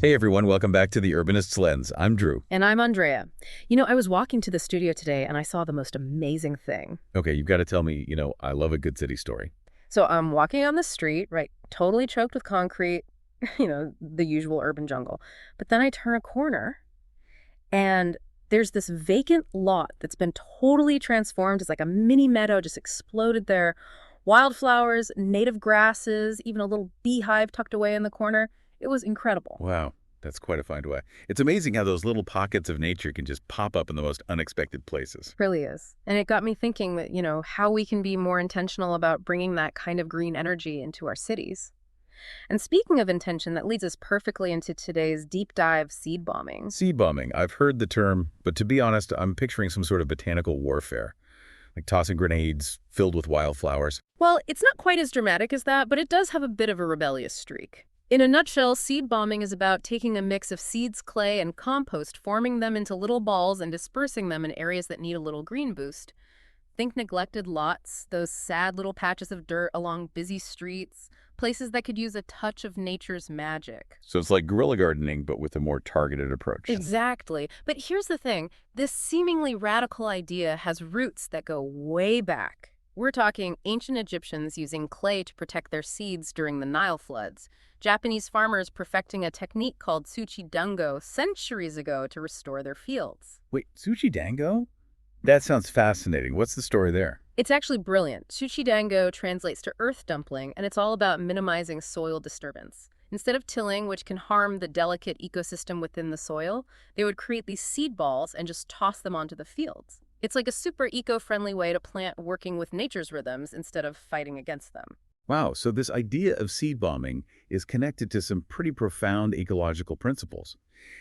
Hey everyone, welcome back to the Urbanist's Lens. I'm Drew. And I'm Andrea. I was walking to the studio today and I saw the most amazing thing. Okay, you've got to tell me, I love a good city story. So I'm walking on the street, right, totally choked with concrete, the usual urban jungle. But then I turn a corner and there's this vacant lot that's been totally transformed. It's like a mini meadow just exploded there. Wildflowers, native grasses, even a little beehive tucked away in the corner. It was incredible. Wow, that's quite a find way. It's amazing how those little pockets of nature can just pop up in the most unexpected places. Really is. And it got me thinking that, how we can be more intentional about bringing that kind of green energy into our cities. And speaking of intention, that leads us perfectly into today's deep dive seed bombing. Seed bombing, I've heard the term, but to be honest, I'm picturing some sort of botanical warfare, like tossing grenades filled with wildflowers. Well, it's not quite as dramatic as that, but it does have a bit of a rebellious streak. In a nutshell, seed bombing is about taking a mix of seeds, clay, and compost, forming them into little balls and dispersing them in areas that need a little green boost. Think neglected lots, those sad little patches of dirt along busy streets, places that could use a touch of nature's magic. So it's like guerrilla gardening, but with a more targeted approach. Exactly. But here's the thing. This seemingly radical idea has roots that go way back. We're talking ancient Egyptians using clay to protect their seeds during the Nile floods. Japanese farmers perfecting a technique called Tsuchi Dango centuries ago to restore their fields. Wait, Tsuchi Dango? That sounds fascinating. What's the story there? It's actually brilliant. Tsuchi Dango translates to earth dumpling, and it's all about minimizing soil disturbance. Instead of tilling, which can harm the delicate ecosystem within the soil, they would create these seed balls and just toss them onto the fields. It's like a super eco-friendly way to plant working with nature's rhythms instead of fighting against them. Wow, so this idea of seed bombing is connected to some pretty profound ecological principles.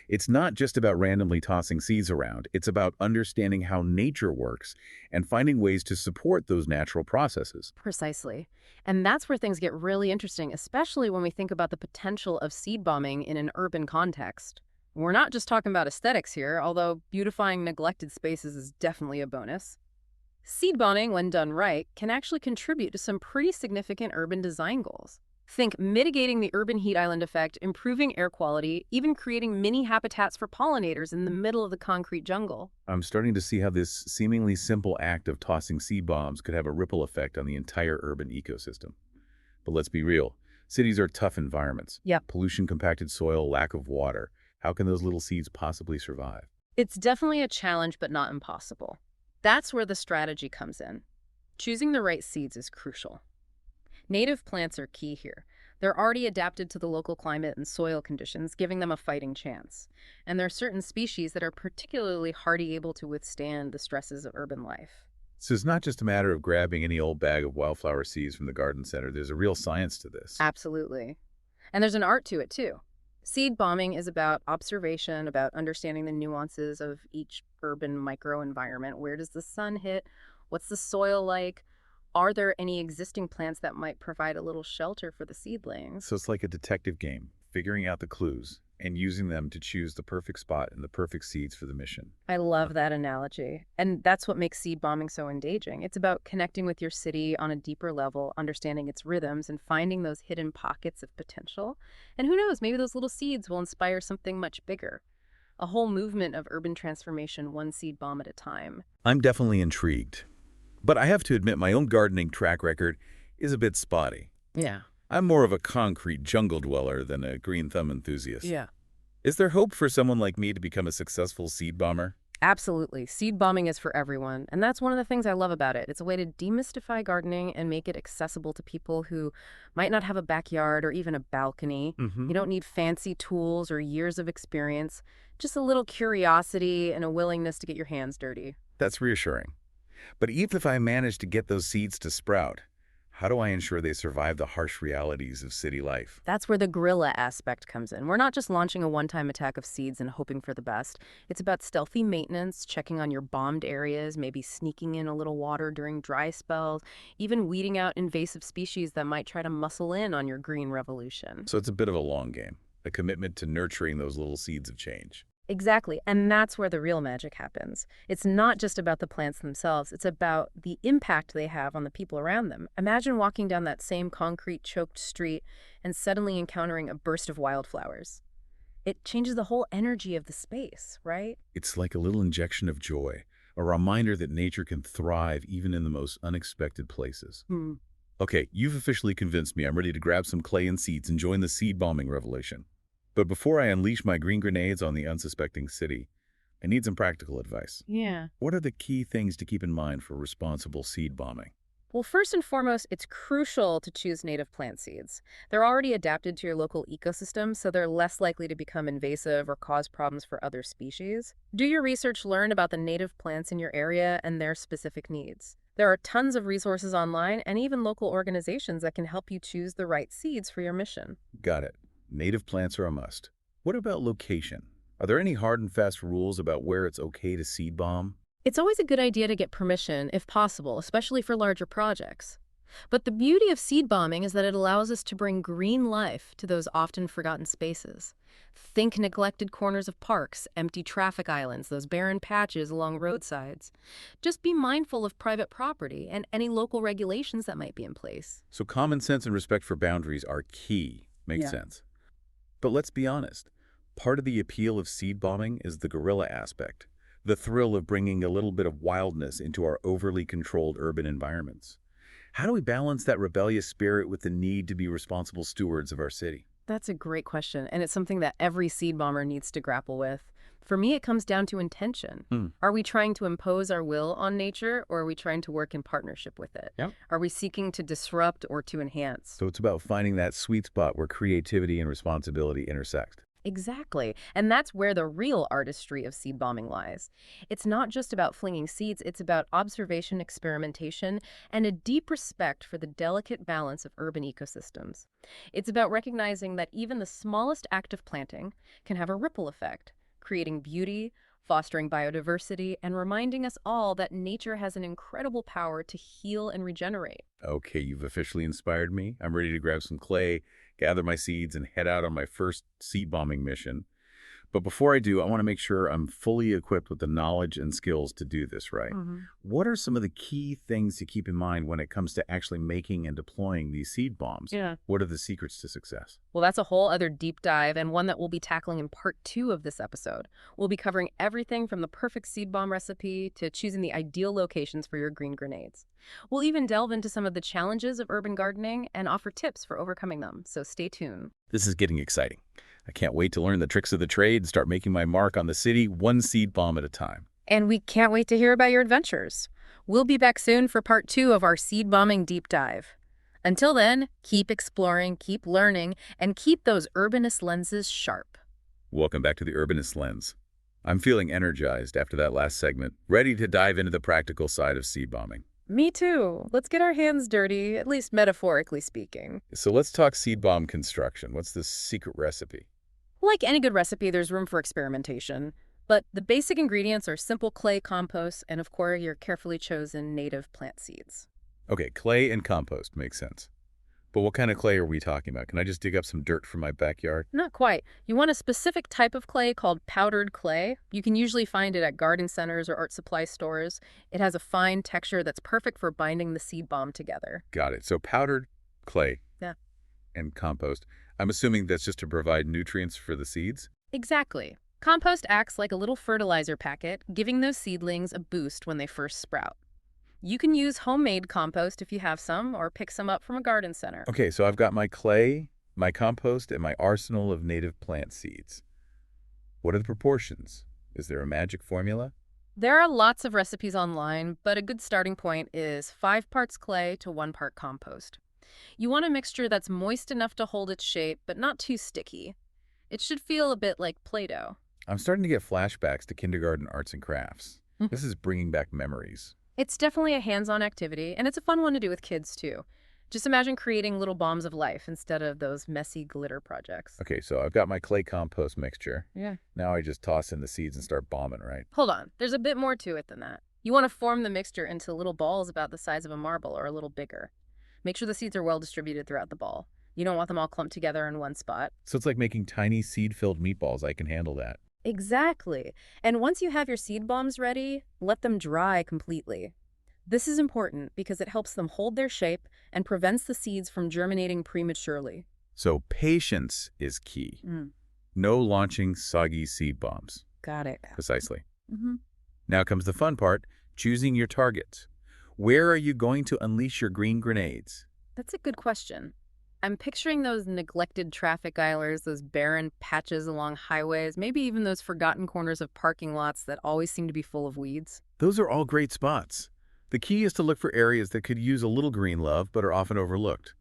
It's not just about randomly tossing seeds around, it's about understanding how nature works and finding ways to support those natural processes. Precisely. And that's where things get really interesting, especially when we think about the potential of seed bombing in an urban context. We're not just talking about aesthetics here, although beautifying neglected spaces is definitely a bonus. Seed bombing, when done right, can actually contribute to some pretty significant urban design goals. Think mitigating the urban heat island effect, improving air quality, even creating mini habitats for pollinators in the middle of the concrete jungle. I'm starting to see how this seemingly simple act of tossing seed bombs could have a ripple effect on the entire urban ecosystem. But let's be real, cities are tough environments. Yep. Pollution-compacted soil, lack of water. How can those little seeds possibly survive? It's definitely a challenge, but not impossible. That's where the strategy comes in. Choosing the right seeds is crucial. Native plants are key here. They're already adapted to the local climate and soil conditions, giving them a fighting chance. And there are certain species that are particularly hardy, able to withstand the stresses of urban life. So it's not just a matter of grabbing any old bag of wildflower seeds from the garden center. There's a real science to this. Absolutely. And there's an art to it, too. Seed bombing is about observation, about understanding the nuances of each urban microenvironment. Where does the sun hit? What's the soil like? Are there any existing plants that might provide a little shelter for the seedlings? So it's like a detective game, figuring out the clues and using them to choose the perfect spot and the perfect seeds for the mission. I love that analogy. And that's what makes seed bombing so engaging. It's about connecting with your city on a deeper level, understanding its rhythms, and finding those hidden pockets of potential. And who knows, maybe those little seeds will inspire something much bigger. A whole movement of urban transformation, one seed bomb at a time. I'm definitely intrigued. But I have to admit my own gardening track record is a bit spotty. Yeah. I'm more of a concrete jungle dweller than a green thumb enthusiast. Yeah. Is there hope for someone like me to become a successful seed bomber? Absolutely. Seed bombing is for everyone. And that's one of the things I love about it. It's a way to demystify gardening and make it accessible to people who might not have a backyard or even a balcony. You don't need fancy tools or years of experience, just a little curiosity and a willingness to get your hands dirty. That's reassuring. But even if I manage to get those seeds to sprout, how do I ensure they survive the harsh realities of city life? That's where the guerrilla aspect comes in. We're not just launching a one-time attack of seeds and hoping for the best. It's about stealthy maintenance, checking on your bombed areas, maybe sneaking in a little water during dry spells, even weeding out invasive species that might try to muscle in on your green revolution. So it's a bit of a long game, a commitment to nurturing those little seeds of change. Exactly, and that's where the real magic happens. It's not just about the plants themselves, it's about the impact they have on the people around them. Imagine walking down that same concrete-choked street and suddenly encountering a burst of wildflowers. It changes the whole energy of the space, right? It's like a little injection of joy, a reminder that nature can thrive even in the most unexpected places. Hmm. Okay, you've officially convinced me I'm ready to grab some clay and seeds and join the seed bombing revolution. But before I unleash my green grenades on the unsuspecting city, I need some practical advice. Yeah. What are the key things to keep in mind for responsible seed bombing? Well, first and foremost, it's crucial to choose native plant seeds. They're already adapted to your local ecosystem, so they're less likely to become invasive or cause problems for other species. Do your research, learn about the native plants in your area and their specific needs. There are tons of resources online and even local organizations that can help you choose the right seeds for your mission. Got it. Native plants are a must. What about location? Are there any hard and fast rules about where it's okay to seed bomb? It's always a good idea to get permission, if possible, especially for larger projects. But the beauty of seed bombing is that it allows us to bring green life to those often forgotten spaces. Think neglected corners of parks, empty traffic islands, those barren patches along roadsides. Just be mindful of private property and any local regulations that might be in place. So common sense and respect for boundaries are key. Makes Yeah. sense. But let's be honest. Part of the appeal of seed bombing is the guerrilla aspect, the thrill of bringing a little bit of wildness into our overly controlled urban environments. How do we balance that rebellious spirit with the need to be responsible stewards of our city? That's a great question, and it's something that every seed bomber needs to grapple with. For me, it comes down to intention. Hmm. Are we trying to impose our will on nature, or are we trying to work in partnership with it? Yep. Are we seeking to disrupt or to enhance? So it's about finding that sweet spot where creativity and responsibility intersect. Exactly. And that's where the real artistry of seed bombing lies. It's not just about flinging seeds, it's about observation, experimentation, and a deep respect for the delicate balance of urban ecosystems. It's about recognizing that even the smallest act of planting can have a ripple effect, creating beauty, fostering biodiversity, and reminding us all that nature has an incredible power to heal and regenerate. Okay, you've officially inspired me. I'm ready to grab some clay, gather my seeds, and head out on my first seed bombing mission. But before I do, I want to make sure I'm fully equipped with the knowledge and skills to do this right. Mhm. What are some of the key things to keep in mind when it comes to actually making and deploying these seed bombs? Yeah. What are the secrets to success? Well, that's a whole other deep dive and one that we'll be tackling in part 2 of this episode. We'll be covering everything from the perfect seed bomb recipe to choosing the ideal locations for your green grenades. We'll even delve into some of the challenges of urban gardening and offer tips for overcoming them, so stay tuned. This is getting exciting. I can't wait to learn the tricks of the trade and start making my mark on the city one seed bomb at a time. And we can't wait to hear about your adventures. We'll be back soon for part 2 of our seed bombing deep dive. Until then, keep exploring, keep learning, and keep those urbanist lenses sharp. Welcome back to the Urbanist Lens. I'm feeling energized after that last segment, ready to dive into the practical side of seed bombing. Me too. Let's get our hands dirty, at least metaphorically speaking. So let's talk seed bomb construction. What's the secret recipe? Like any good recipe, there's room for experimentation. But the basic ingredients are simple clay, compost, and of course, your carefully chosen native plant seeds. Okay, clay and compost makes sense. But what kind of clay are we talking about? Can I just dig up some dirt from my backyard? Not quite. You want a specific type of clay called powdered clay. You can usually find it at garden centers or art supply stores. It has a fine texture that's perfect for binding the seed bomb together. Got it. So powdered clay Yeah. and compost. I'm assuming that's just to provide nutrients for the seeds? Exactly. Compost acts like a little fertilizer packet, giving those seedlings a boost when they first sprout. You can use homemade compost if you have some, or pick some up from a garden center. Okay, so I've got my clay, my compost, and my arsenal of native plant seeds. What are the proportions? Is there a magic formula? There are lots of recipes online, but a good starting point is 5 parts clay to 1 part compost. You want a mixture that's moist enough to hold its shape, but not too sticky. It should feel a bit like Play-Doh. I'm starting to get flashbacks to kindergarten arts and crafts. Mhm. This is bringing back memories. It's definitely a hands-on activity, and it's a fun one to do with kids, too. Just imagine creating little bombs of life instead of those messy glitter projects. Okay, so I've got my clay compost mixture. Yeah. Now I just toss in the seeds and start bombing, right? Hold on. There's a bit more to it than that. You want to form the mixture into little balls about the size of a marble or a little bigger. Make sure the seeds are well distributed throughout the ball. You don't want them all clumped together in one spot. So it's like making tiny seed-filled meatballs. I can handle that. Exactly. And once you have your seed bombs ready, let them dry completely. This is important because it helps them hold their shape and prevents the seeds from germinating prematurely. So patience is key. No launching soggy seed bombs. Got it. Precisely. Hmm. Now comes the fun part, choosing your targets. Where are you going to unleash your green grenades? That's a good question. I'm picturing those neglected traffic islands, those barren patches along highways, maybe even those forgotten corners of parking lots that always seem to be full of weeds. Those are all great spots. The key is to look for areas that could use a little green love but are often overlooked.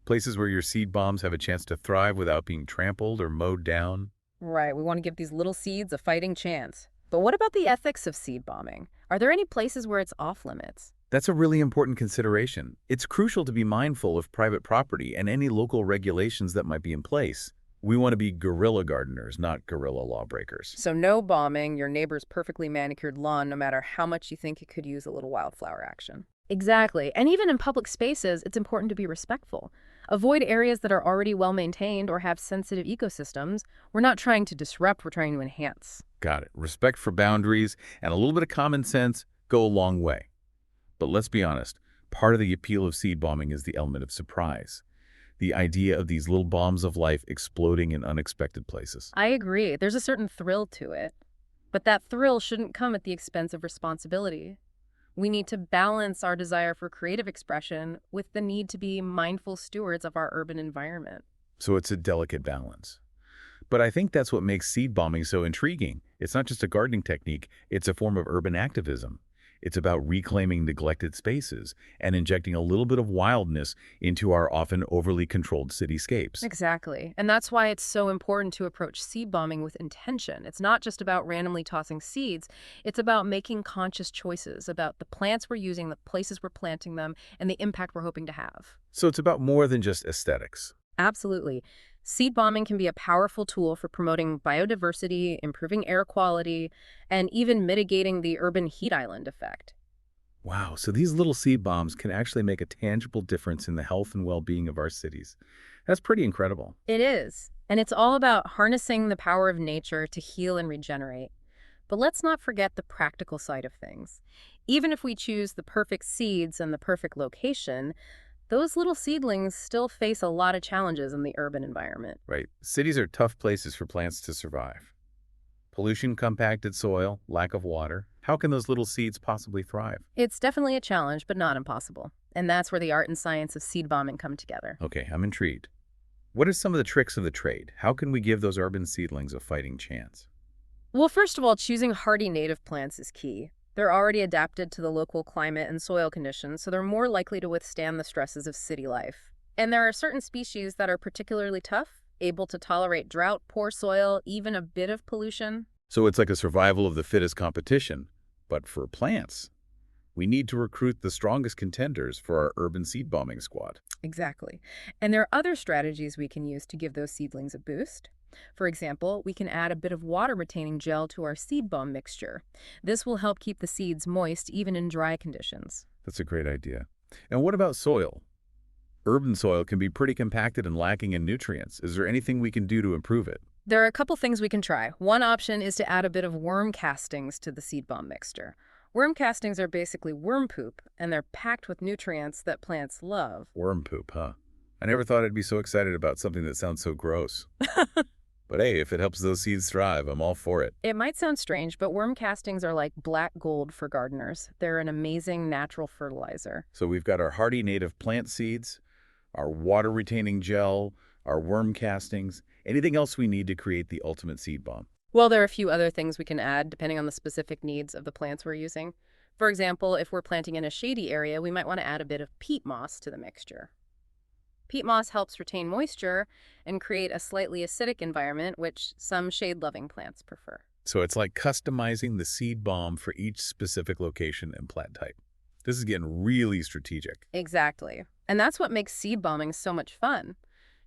Places where your seed bombs have a chance to thrive without being trampled or mowed down. Right, we want to give these little seeds a fighting chance. But what about the ethics of seed bombing? Are there any places where it's off limits? That's a really important consideration. It's crucial to be mindful of private property and any local regulations that might be in place. We want to be guerrilla gardeners, not guerrilla lawbreakers. So no bombing your neighbor's perfectly manicured lawn, no matter how much you think it could use a little wildflower action. Exactly. And even in public spaces, it's important to be respectful. Avoid areas that are already well maintained or have sensitive ecosystems. We're not trying to disrupt, we're trying to enhance. Got it. Respect for boundaries and a little bit of common sense go a long way. But let's be honest, part of the appeal of seed bombing is the element of surprise. The idea of these little bombs of life exploding in unexpected places. I agree. There's a certain thrill to it. But that thrill shouldn't come at the expense of responsibility. We need to balance our desire for creative expression with the need to be mindful stewards of our urban environment. So it's a delicate balance. But I think that's what makes seed bombing so intriguing. It's not just a gardening technique, it's a form of urban activism. It's about reclaiming neglected spaces and injecting a little bit of wildness into our often overly controlled cityscapes. Exactly. And that's why it's so important to approach seed bombing with intention. It's not just about randomly tossing seeds. It's about making conscious choices about the plants we're using, the places we're planting them, and the impact we're hoping to have. So it's about more than just aesthetics. Absolutely. Seed bombing can be a powerful tool for promoting biodiversity, improving air quality, and even mitigating the urban heat island effect. Wow, so these little seed bombs can actually make a tangible difference in the health and well-being of our cities. That's pretty incredible. It is. And it's all about harnessing the power of nature to heal and regenerate. But let's not forget the practical side of things. Even if we choose the perfect seeds and the perfect location, those little seedlings still face a lot of challenges in the urban environment. Right. Cities are tough places for plants to survive. Pollution, compacted soil, lack of water. How can those little seeds possibly thrive? It's definitely a challenge, but not impossible. And that's where the art and science of seed bombing come together. Okay, I'm intrigued. What are some of the tricks of the trade? How can we give those urban seedlings a fighting chance? Well, first of all, choosing hardy native plants is key. They're already adapted to the local climate and soil conditions, so they're more likely to withstand the stresses of city life. And there are certain species that are particularly tough, able to tolerate drought, poor soil, even a bit of pollution. So it's like a survival of the fittest competition. But for plants, we need to recruit the strongest contenders for our urban seed bombing squad. Exactly. And there are other strategies we can use to give those seedlings a boost. For example, we can add a bit of water-retaining gel to our seed bomb mixture. This will help keep the seeds moist even in dry conditions. That's a great idea. And what about soil? Urban soil can be pretty compacted and lacking in nutrients. Is there anything we can do to improve it? There are a couple things we can try. One option is to add a bit of worm castings to the seed bomb mixture. Worm castings are basically worm poop, and they're packed with nutrients that plants love. Worm poop, huh? I never thought I'd be so excited about something that sounds so gross. But hey, if it helps those seeds thrive, I'm all for it. It might sound strange, but worm castings are like black gold for gardeners. They're an amazing natural fertilizer. So we've got our hardy native plant seeds, our water-retaining gel, our worm castings, anything else we need to create the ultimate seed bomb. Well, there are a few other things we can add depending on the specific needs of the plants we're using. For example, if we're planting in a shady area, we might want to add a bit of peat moss to the mixture. Peat moss helps retain moisture and create a slightly acidic environment, which some shade-loving plants prefer. So it's like customizing the seed bomb for each specific location and plant type. This is getting really strategic. Exactly. And that's what makes seed bombing so much fun.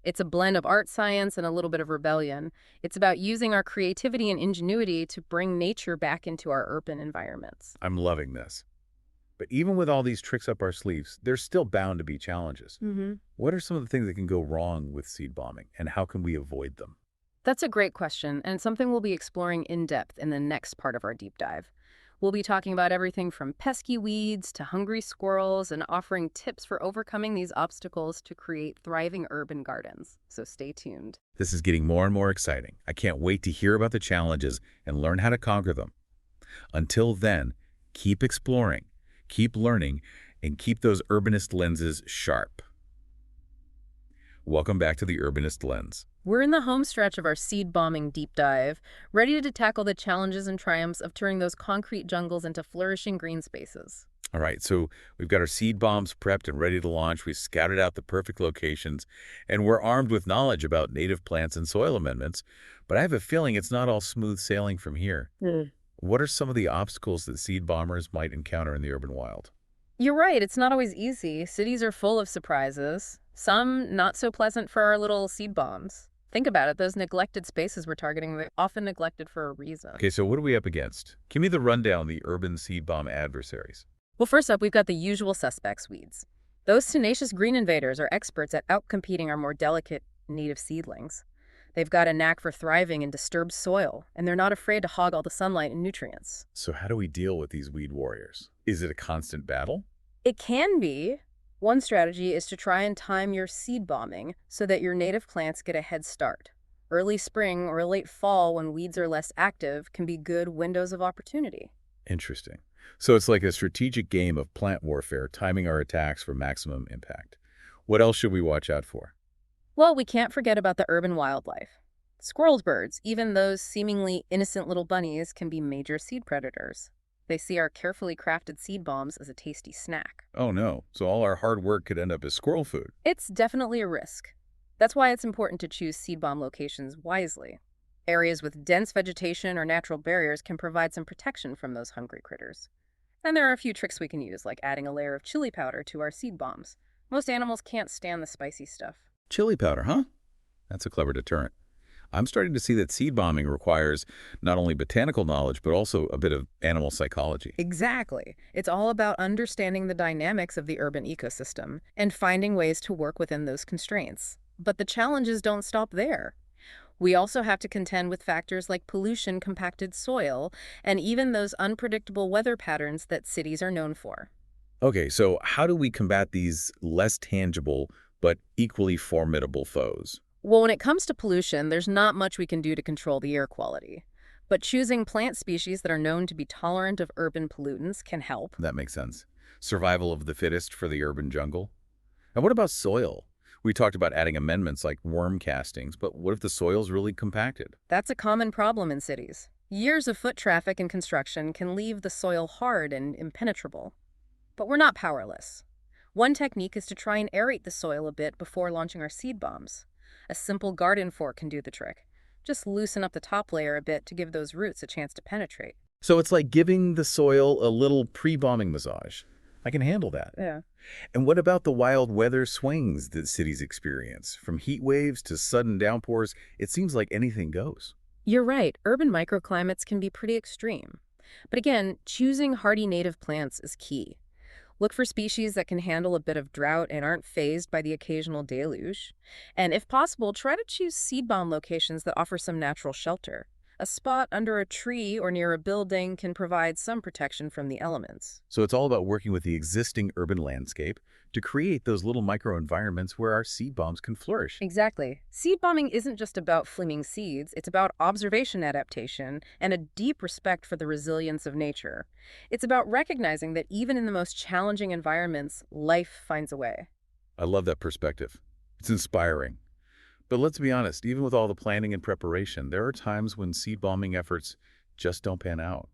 It's a blend of art science and a little bit of rebellion. It's about using our creativity and ingenuity to bring nature back into our urban environments. I'm loving this. But even with all these tricks up our sleeves, there's still bound to be challenges. What are some of the things that can go wrong with seed bombing, and how can we avoid them? That's a great question, and something we'll be exploring in depth in the next part of our deep dive. We'll be talking about everything from pesky weeds to hungry squirrels and offering tips for overcoming these obstacles to create thriving urban gardens. So stay tuned. This is getting more and more exciting. I can't wait to hear about the challenges and learn how to conquer them. Until then, keep exploring, keep learning, and keep those urbanist lenses sharp. Welcome back to the Urbanist Lens. We're in the home stretch of our seed bombing deep dive, ready to tackle the challenges and triumphs of turning those concrete jungles into flourishing green spaces. All right, so we've got our seed bombs prepped and ready to launch. We've scouted out the perfect locations, and we're armed with knowledge about native plants and soil amendments. But I have a feeling it's not all smooth sailing from here. What are some of the obstacles that seed bombers might encounter in the urban wild? You're right, it's not always easy. Cities are full of surprises, some not so pleasant for our little seed bombs. Think about it, those neglected spaces we're targeting, they're often neglected for a reason. Okay, so what are we up against? Give me the rundown of the urban seed bomb adversaries. Well, first up, we've got the usual suspects, weeds. Those tenacious green invaders are experts at outcompeting our more delicate native seedlings. They've got a knack for thriving in disturbed soil, and they're not afraid to hog all the sunlight and nutrients. So how do we deal with these weed warriors? Is it a constant battle? It can be. One strategy is to try and time your seed bombing so that your native plants get a head start. Early spring or late fall, when weeds are less active, can be good windows of opportunity. Interesting. So it's like a strategic game of plant warfare, timing our attacks for maximum impact. What else should we watch out for? Well, we can't forget about the urban wildlife. Squirrels, birds, even those seemingly innocent little bunnies, can be major seed predators. They see our carefully crafted seed bombs as a tasty snack. Oh no, so all our hard work could end up as squirrel food. It's definitely a risk. That's why it's important to choose seed bomb locations wisely. Areas with dense vegetation or natural barriers can provide some protection from those hungry critters. And there are a few tricks we can use, like adding a layer of chili powder to our seed bombs. Most animals can't stand the spicy stuff. Chili powder, huh? That's a clever deterrent. I'm starting to see that seed bombing requires not only botanical knowledge, but also a bit of animal psychology. Exactly. It's all about understanding the dynamics of the urban ecosystem and finding ways to work within those constraints. But the challenges don't stop there. We also have to contend with factors like pollution, compacted soil, and even those unpredictable weather patterns that cities are known for. Okay, so how do we combat these less tangible but equally formidable foes? Well, when it comes to pollution, there's not much we can do to control the air quality. But choosing plant species that are known to be tolerant of urban pollutants can help. That makes sense. Survival of the fittest for the urban jungle. And what about soil? We talked about adding amendments like worm castings, but what if the soil's really compacted? That's a common problem in cities. Years of foot traffic and construction can leave the soil hard and impenetrable. But we're not powerless. One technique is to try and aerate the soil a bit before launching our seed bombs. A simple garden fork can do the trick. Just loosen up the top layer a bit to give those roots a chance to penetrate. So it's like giving the soil a little pre-bombing massage. I can handle that. Yeah. And what about the wild weather swings that cities experience? From heat waves to sudden downpours, it seems like anything goes. You're right, urban microclimates can be pretty extreme. But again, choosing hardy native plants is key. Look for species that can handle a bit of drought and aren't fazed by the occasional deluge. And if possible, try to choose seed bomb locations that offer some natural shelter. A spot under a tree or near a building can provide some protection from the elements. So it's all about working with the existing urban landscape to create those little microenvironments where our seed bombs can flourish. Exactly. Seed bombing isn't just about flinging seeds, it's about observation adaptation and a deep respect for the resilience of nature. It's about recognizing that even in the most challenging environments, life finds a way. I love that perspective. It's inspiring. But let's be honest, even with all the planning and preparation, there are times when seed bombing efforts just don't pan out.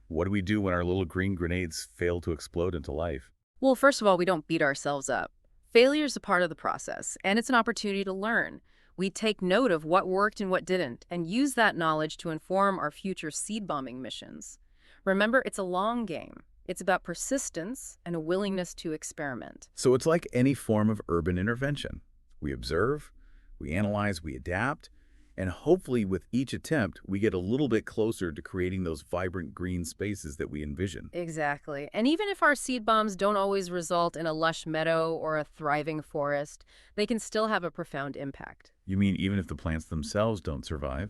What do we do when our little green grenades fail to explode into life? Well, first of all, we don't beat ourselves up. Failure is a part of the process, and it's an opportunity to learn. We take note of what worked and what didn't, and use that knowledge to inform our future seed bombing missions. Remember, it's a long game. It's about persistence and a willingness to experiment. So it's like any form of urban intervention. We observe, we analyze, we adapt, and hopefully with each attempt, we get a little bit closer to creating those vibrant green spaces that we envision. Exactly. And even if our seed bombs don't always result in a lush meadow or a thriving forest, they can still have a profound impact. You mean even if the plants themselves don't survive?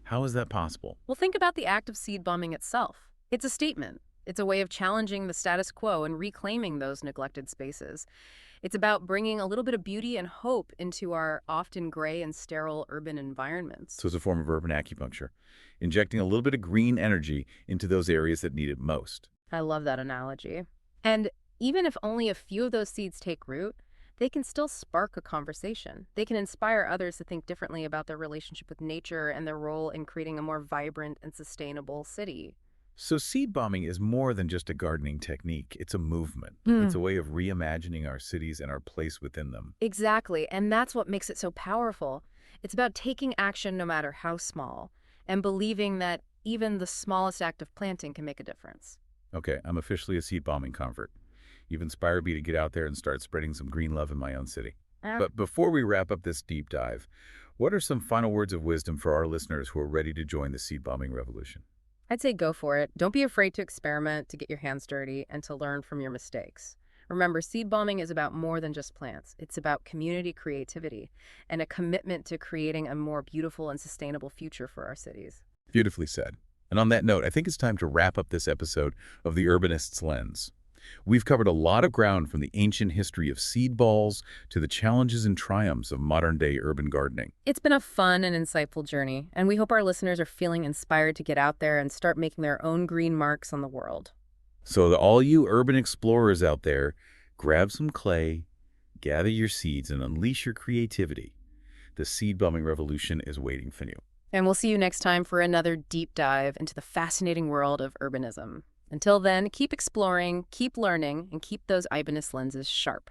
How is that possible? Well, think about the act of seed bombing itself. It's a statement. It's a way of challenging the status quo and reclaiming those neglected spaces. It's about bringing a little bit of beauty and hope into our often gray and sterile urban environments. So it's a form of urban acupuncture, injecting a little bit of green energy into those areas that need it most. I love that analogy. And even if only a few of those seeds take root, they can still spark a conversation. They can inspire others to think differently about their relationship with nature and their role in creating a more vibrant and sustainable city. So seed bombing is more than just a gardening technique. It's a movement. It's a way of reimagining our cities and our place within them. Exactly, and that's what makes it so powerful. It's about taking action no matter how small, and believing that even the smallest act of planting can make a difference. Okay, I'm officially a seed bombing convert. You've inspired me to get out there and start spreading some green love in my own city. Uh, But before we wrap up this deep dive, what are some final words of wisdom for our listeners who are ready to join the seed bombing revolution? I'd say go for it. Don't be afraid to experiment, to get your hands dirty, and to learn from your mistakes. Remember, seed bombing is about more than just plants. It's about community creativity and a commitment to creating a more beautiful and sustainable future for our cities. Beautifully said. And on that note, I think it's time to wrap up this episode of The Urbanist's Lens. We've covered a lot of ground from the ancient history of seed balls to the challenges and triumphs of modern-day urban gardening. It's been a fun and insightful journey, and we hope our listeners are feeling inspired to get out there and start making their own green marks on the world. So to all you urban explorers out there, grab some clay, gather your seeds, and unleash your creativity. The seed bombing revolution is waiting for you. And we'll see you next time for another deep dive into the fascinating world of urbanism. Until then, keep exploring, keep learning, and keep those Urbanist lenses sharp.